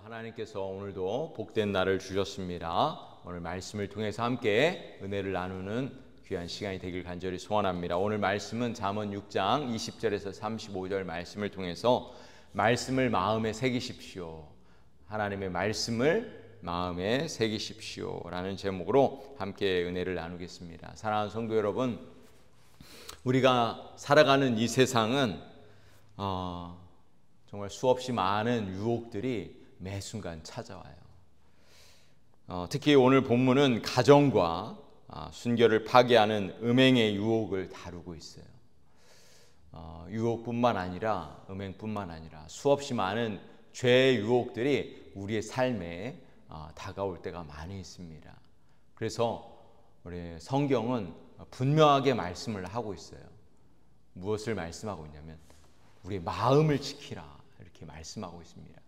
하나님께서 오늘도 복된 날을 주셨습니다. 오늘 말씀을 통해서 함께 은혜를 나누는 귀한 시간이 되길 간절히 소원합니다. 오늘 말씀은 잠언 6장 20절에서 35절 말씀을 통해서 말씀을 마음에 새기십시오. 하나님의 말씀을 마음에 새기십시오 라는 제목으로 함께 은혜를 나누겠습니다. 사랑하는 성도 여러분, 우리가 살아가는 이 세상은 정말 수없이 많은 유혹들이 매 순간 찾아와요. 특히 오늘 본문은 가정과 순결을 파괴하는 음행의 유혹을 다루고 있어요. 유혹뿐만 아니라 음행뿐만 아니라 수없이 많은 죄의 유혹들이 우리의 삶에 다가올 때가 많이 있습니다. 그래서 우리 성경은 분명하게 말씀을 하고 있어요. 무엇을 말씀하고 있냐면 우리의 마음을 지키라 이렇게 말씀하고 있습니다.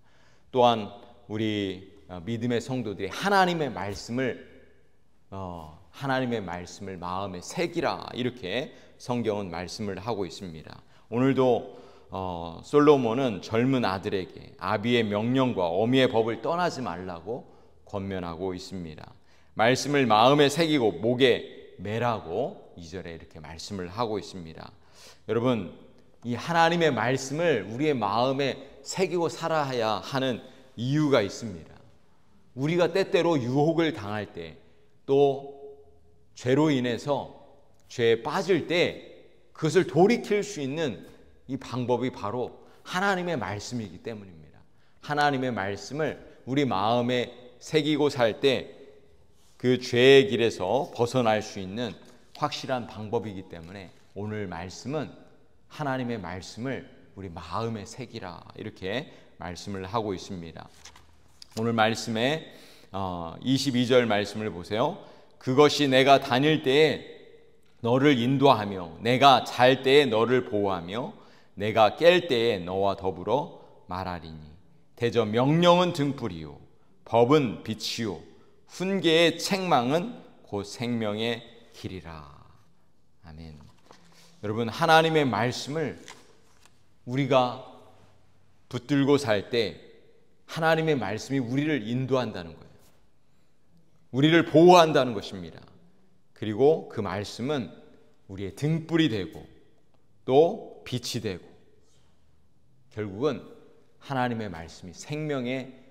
또한 우리 믿음의 성도들이 하나님의 말씀을 마음에 새기라 이렇게 성경은 말씀을 하고 있습니다. 오늘도 솔로몬은 젊은 아들에게 아비의 명령과 어미의 법을 떠나지 말라고 권면하고 있습니다. 말씀을 마음에 새기고 목에 매라고 2절에 이렇게 말씀을 하고 있습니다. 여러분, 이 하나님의 말씀을 우리의 마음에 새기고 살아야 하는 이유가 있습니다. 우리가 때때로 유혹을 당할 때, 또 죄로 인해서 죄에 빠질 때 그것을 돌이킬 수 있는 이 방법이 바로 하나님의 말씀이기 때문입니다. 하나님의 말씀을 우리 마음에 새기고 살 때 그 죄의 길에서 벗어날 수 있는 확실한 방법이기 때문에 오늘 말씀은 하나님의 말씀을 우리 마음에 새기라 이렇게 말씀을 하고 있습니다. 오늘 말씀에 22절 말씀을 보세요. 그것이 내가 다닐 때에 너를 인도하며 내가 잘 때에 너를 보호하며 내가 깰 때에 너와 더불어 말하리니 대저 명령은 등불이요 법은 빛이요 훈계의 책망은 곧 생명의 길이라. 아멘. 여러분, 하나님의 말씀을 우리가 붙들고 살 때 하나님의 말씀이 우리를 인도한다는 거예요. 우리를 보호한다는 것입니다. 그리고 그 말씀은 우리의 등불이 되고 또 빛이 되고 결국은 하나님의 말씀이 생명의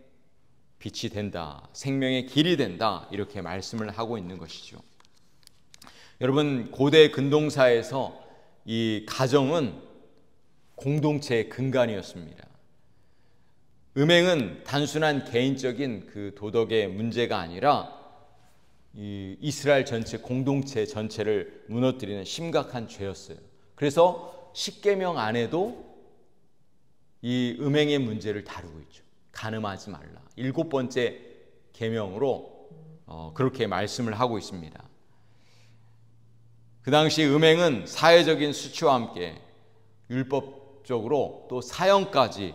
빛이 된다, 생명의 길이 된다 이렇게 말씀을 하고 있는 것이죠. 여러분, 고대 근동사에서 이 가정은 공동체의 근간이었습니다. 음행은 단순한 개인적인 그 도덕의 문제가 아니라 이 이스라엘 전체 공동체 전체를 무너뜨리는 심각한 죄였어요. 그래서 십계명 안에도 이 음행의 문제를 다루고 있죠. 간음하지 말라. 7번째 계명으로 그렇게 말씀을 하고 있습니다. 그 당시 음행은 사회적인 수치와 함께 율법적으로 또 사형까지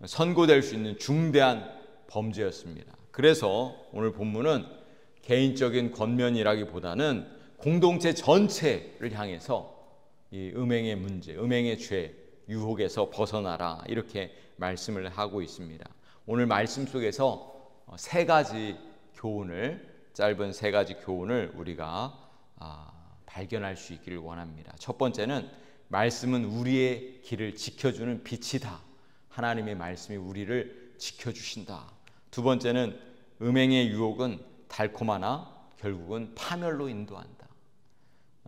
선고될 수 있는 중대한 범죄였습니다. 그래서 오늘 본문은 개인적인 권면이라기보다는 공동체 전체를 향해서 이 음행의 문제, 음행의 죄, 유혹에서 벗어나라 이렇게 말씀을 하고 있습니다. 오늘 말씀 속에서 짧은 세 가지 교훈을 우리가 발견할 수 있기를 원합니다. 첫 번째는 말씀은 우리의 길을 지켜주는 빛이다. 하나님의 말씀이 우리를 지켜주신다. 두 번째는 음행의 유혹은 달콤하나 결국은 파멸로 인도한다.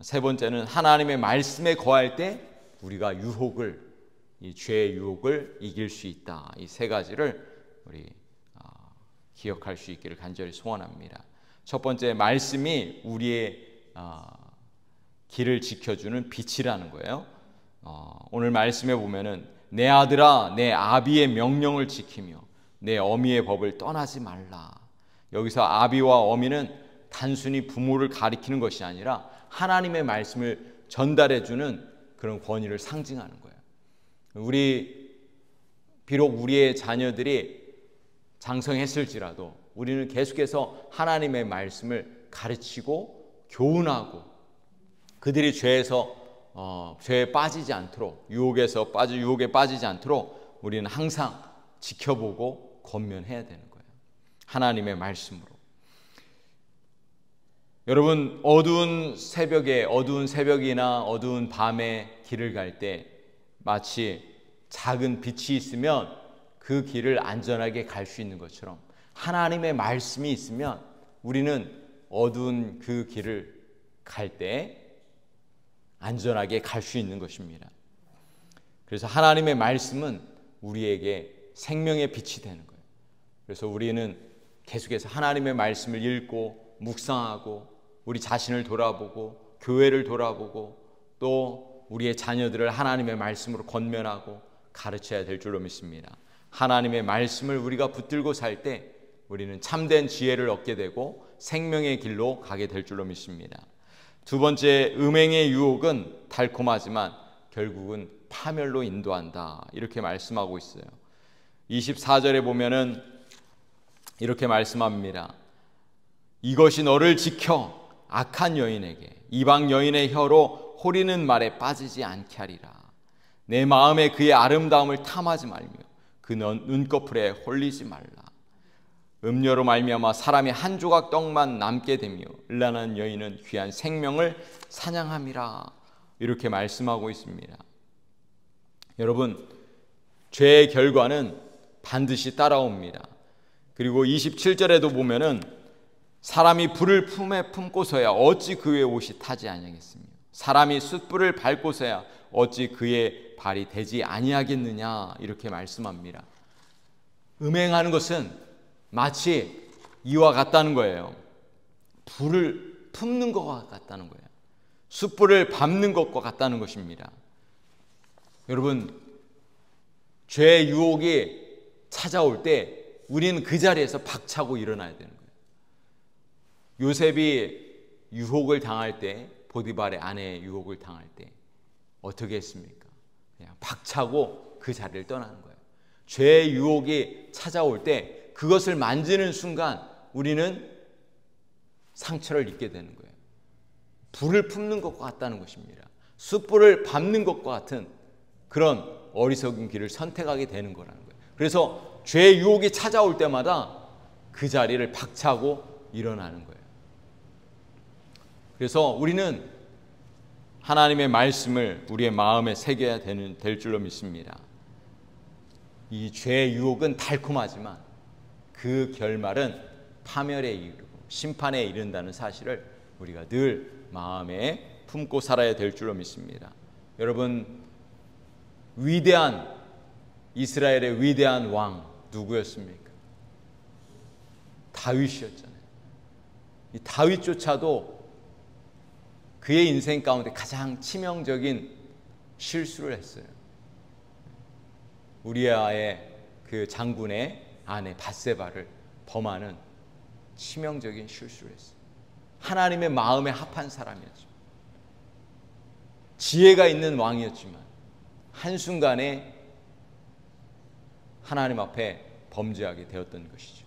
세 번째는 하나님의 말씀에 거할 때 우리가 이 죄의 유혹을 이길 수 있다. 이 세 가지를 우리 기억할 수 있기를 간절히 소원합니다. 첫 번째, 말씀이 우리의 길을 지켜주는 빛이라는 거예요. 오늘 말씀에 보면은 내 아들아 내 아비의 명령을 지키며 내 어미의 법을 떠나지 말라. 여기서 아비와 어미는 단순히 부모를 가리키는 것이 아니라 하나님의 말씀을 전달해주는 그런 권위를 상징하는 거예요. 비록 우리의 자녀들이 장성했을지라도 우리는 계속해서 하나님의 말씀을 가르치고 교훈하고 그들이 죄에서 죄에 빠지지 않도록, 유혹에 빠지지 않도록 우리는 항상 지켜보고 권면해야 되는 거예요. 하나님의 말씀으로. 여러분, 어두운 새벽이나 어두운 밤에 길을 갈 때 마치 작은 빛이 있으면 그 길을 안전하게 갈 수 있는 것처럼 하나님의 말씀이 있으면 우리는 어두운 그 길을 갈 때 안전하게 갈 수 있는 것입니다. 그래서 하나님의 말씀은 우리에게 생명의 빛이 되는 거예요. 그래서 우리는 계속해서 하나님의 말씀을 읽고 묵상하고 우리 자신을 돌아보고 교회를 돌아보고 또 우리의 자녀들을 하나님의 말씀으로 권면하고 가르쳐야 될 줄로 믿습니다. 하나님의 말씀을 우리가 붙들고 살 때 우리는 참된 지혜를 얻게 되고 생명의 길로 가게 될 줄로 믿습니다. 두 번째, 음행의 유혹은 달콤하지만 결국은 파멸로 인도한다. 이렇게 말씀하고 있어요. 24절에 보면은 이렇게 말씀합니다. 이것이 너를 지켜 악한 여인에게 이방 여인의 혀로 호리는 말에 빠지지 않게 하리라. 내 마음에 그의 아름다움을 탐하지 말며 그 눈꺼풀에 홀리지 말라. 음료로 말미암아 사람이 한 조각 떡만 남게 되며 을란한 여인은 귀한 생명을 사냥함이라. 이렇게 말씀하고 있습니다. 여러분, 죄의 결과는 반드시 따라옵니다. 그리고 27절에도 보면은 사람이 불을 품에 품고서야 어찌 그의 옷이 타지 아니하겠으며 사람이 숯불을 밟고서야 어찌 그의 발이 되지 아니하겠느냐. 이렇게 말씀합니다. 음행하는 것은 마치 이와 같다는 거예요. 불을 품는 것과 같다는 거예요. 숯불을 밟는 것과 같다는 것입니다. 여러분, 죄의 유혹이 찾아올 때 우리는 그 자리에서 박차고 일어나야 되는 거예요. 요셉이 유혹을 당할 때, 보디발의 아내의 유혹을 당할 때 어떻게 했습니까? 그냥 박차고 그 자리를 떠나는 거예요. 죄의 유혹이 찾아올 때 그것을 만지는 순간 우리는 상처를 입게 되는 거예요. 불을 품는 것과 같다는 것입니다. 숯불을 밟는 것과 같은 그런 어리석은 길을 선택하게 되는 거라는 거예요. 그래서 죄의 유혹이 찾아올 때마다 그 자리를 박차고 일어나는 거예요. 그래서 우리는 하나님의 말씀을 우리의 마음에 새겨야 될 줄로 믿습니다. 이 죄의 유혹은 달콤하지만 그 결말은 파멸에 이르고 심판에 이른다는 사실을 우리가 늘 마음에 품고 살아야 될 줄로 믿습니다. 여러분, 이스라엘의 위대한 왕 누구였습니까? 다윗이었잖아요. 이 다윗조차도 그의 인생 가운데 가장 치명적인 실수를 했어요. 우리아의 그 장군의 아내 밧세바를 범하는 치명적인 실수를 했어요. 하나님의 마음에 합한 사람이었죠. 지혜가 있는 왕이었지만 한순간에 하나님 앞에 범죄하게 되었던 것이죠.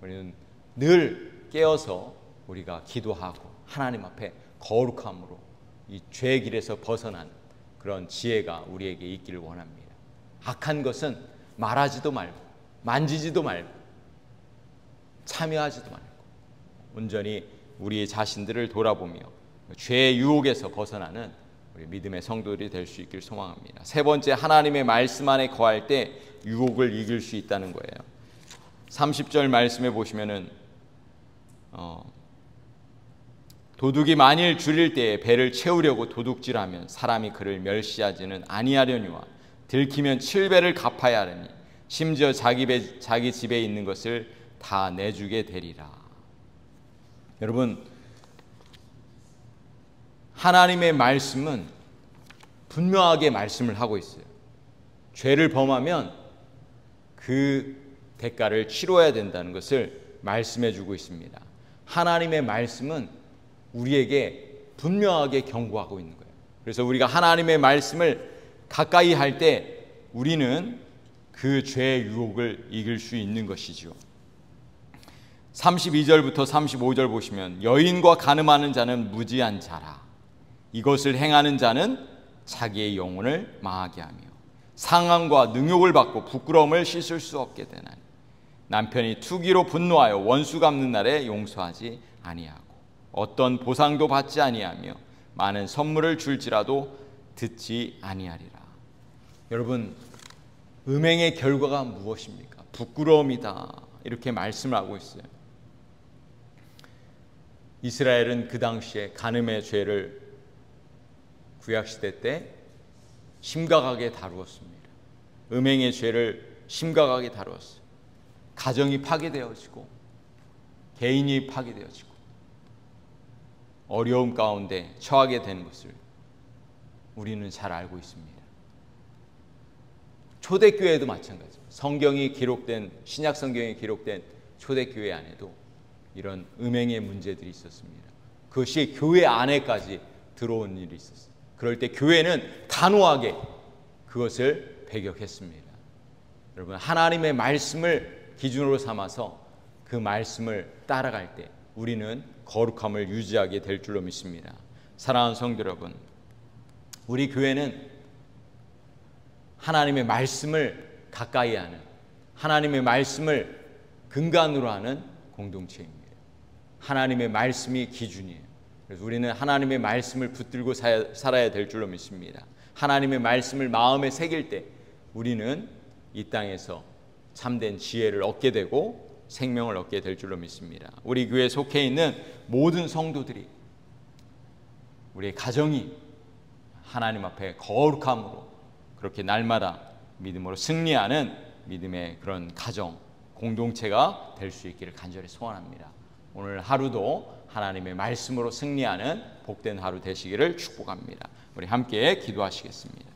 우리는 늘 깨어서 우리가 기도하고 하나님 앞에 거룩함으로 이 죄의 길에서 벗어난 그런 지혜가 우리에게 있기를 원합니다. 악한 것은 말하지도 말고 만지지도 말고 참여하지도 말고 온전히 우리의 자신들을 돌아보며 죄의 유혹에서 벗어나는 우리 믿음의 성도들이 될 수 있기를 소망합니다. 세 번째, 하나님의 말씀 안에 거할 때 유혹을 이길 수 있다는 거예요. 30절 말씀에 보시면은 도둑이 만일 줄일 때에 배를 채우려고 도둑질하면 사람이 그를 멸시하지는 아니하려니와 들키면 7배를 갚아야 하리니 심지어 자기 집에 있는 것을 다 내주게 되리라. 여러분, 하나님의 말씀은 분명하게 말씀을 하고 있어요. 죄를 범하면 그 대가를 치러야 된다는 것을 말씀해 주고 있습니다. 하나님의 말씀은 우리에게 분명하게 경고하고 있는 거예요. 그래서 우리가 하나님의 말씀을 가까이 할 때 우리는 그 죄의 유혹을 이길 수 있는 것이죠. 32절부터 35절 보시면 여인과 간음하는 자는 무지한 자라. 이것을 행하는 자는 자기의 영혼을 망하게 하며 상함과 능욕을 받고 부끄러움을 씻을 수 없게 되나니 남편이 투기로 분노하여 원수 갚는 날에 용서하지 아니하고 어떤 보상도 받지 아니하며 많은 선물을 줄지라도 듣지 아니하리라. 여러분, 음행의 결과가 무엇입니까? 부끄러움이다, 이렇게 말씀을 하고 있어요. 이스라엘은 그 당시에 간음의 죄를 구약시대 때 심각하게 다루었습니다. 음행의 죄를 심각하게 다루었어요. 가정이 파괴되어지고 개인이 파괴되어지고 어려움 가운데 처하게 되는 것을 우리는 잘 알고 있습니다. 초대교회도 마찬가지입니다. 성경이 기록된, 신약 성경에 기록된 초대교회 안에도 이런 음행의 문제들이 있었습니다. 그것이 교회 안에까지 들어온 일이 있었어요. 그럴 때 교회는 단호하게 그것을 배격했습니다. 여러분, 하나님의 말씀을 기준으로 삼아서 그 말씀을 따라갈 때 우리는 거룩함을 유지하게 될 줄로 믿습니다. 사랑하는 성도 여러분, 우리 교회는 하나님의 말씀을 가까이 하는, 하나님의 말씀을 근간으로 하는 공동체입니다. 하나님의 말씀이 기준이에요. 그래서 우리는 하나님의 말씀을 붙들고 살아야 될 줄로 믿습니다. 하나님의 말씀을 마음에 새길 때 우리는 이 땅에서 참된 지혜를 얻게 되고 생명을 얻게 될 줄로 믿습니다. 우리 교회에 속해 있는 모든 성도들이, 우리의 가정이 하나님 앞에 거룩함으로 그렇게 날마다 믿음으로 승리하는 믿음의 그런 가정, 공동체가 될 수 있기를 간절히 소원합니다. 오늘 하루도 하나님의 말씀으로 승리하는 복된 하루 되시기를 축복합니다. 우리 함께 기도하시겠습니다.